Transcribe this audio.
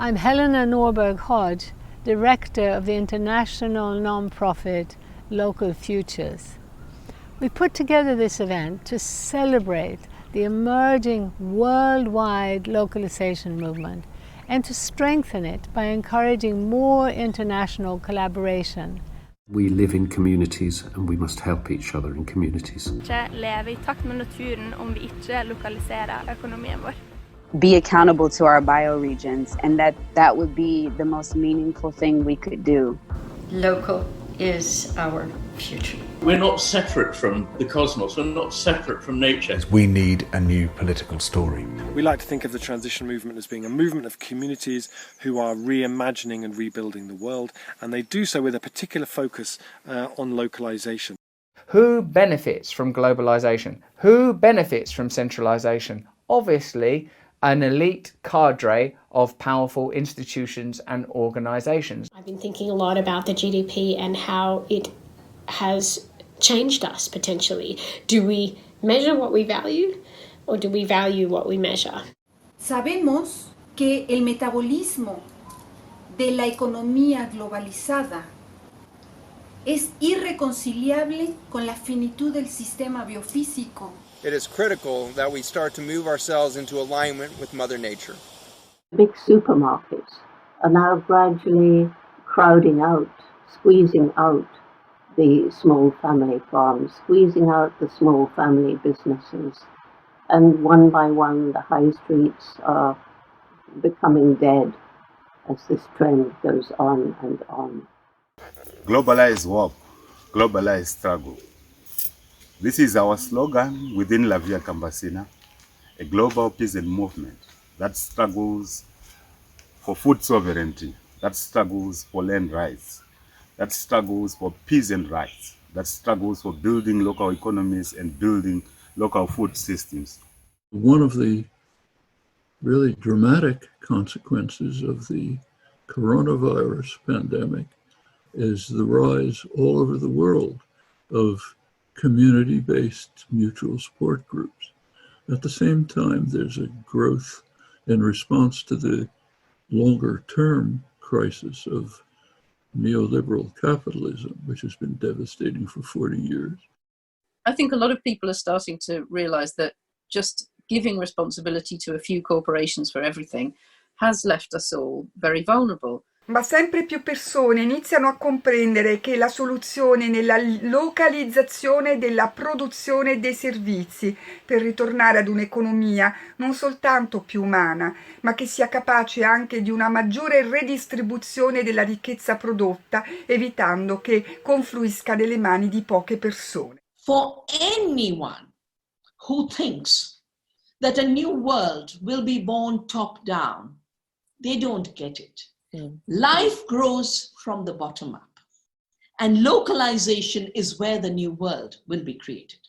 I'm Helena Norberg Hodge, director of the international non-profit Local Futures. We put together this event to celebrate the emerging worldwide localization movement and to strengthen it by encouraging more international collaboration. We live in communities and we must help each other in communities. Leve I takt med naturen om vi ikke lokaliserer økonomien vår. Be accountable to our bioregions, and that would be the most meaningful thing we could do. Local is our future. We're not separate from the cosmos, we're not separate from nature. We need a new political story. We like to think of the transition movement as being a movement of communities who are reimagining and rebuilding the world, and they do so with a particular focus on localization. Who benefits from globalization? Who benefits from centralization? Obviously, an elite cadre of powerful institutions and organizations. I've been thinking a lot about the GDP and how it has changed us potentially. Do we measure what we value or do we value what we measure? Sabemos que el metabolismo de la economía globalizada es irreconciliable con la finitud del sistema biofísico. It is critical that we start to move ourselves into alignment with Mother Nature. Big supermarkets are now gradually crowding out, squeezing out the small family farms, squeezing out the small family businesses. And one by one, the high streets are becoming dead as this trend goes on and on. Globalized work, globalized struggle. This is our slogan within La Via Campesina, a global peasant movement that struggles for food sovereignty, that struggles for land rights, that struggles for peasant rights, that struggles for building local economies and building local food systems. One of the really dramatic consequences of the coronavirus pandemic is the rise all over the world of community-based mutual support groups. At the same time, there's a growth in response to the longer-term crisis of neoliberal capitalism, which has been devastating for 40 years. I think a lot of people are starting to realize that just giving responsibility to a few corporations for everything has left us all very vulnerable. Ma sempre più persone iniziano a comprendere che la soluzione è nella localizzazione della produzione e dei servizi per ritornare ad un'economia non soltanto più umana, ma che sia capace anche di una maggiore redistribuzione della ricchezza prodotta, evitando che confluisca nelle mani di poche persone. For anyone who thinks that a new world will be born top down, they don't get it. Life grows from the bottom up, and localization is where the new world will be created.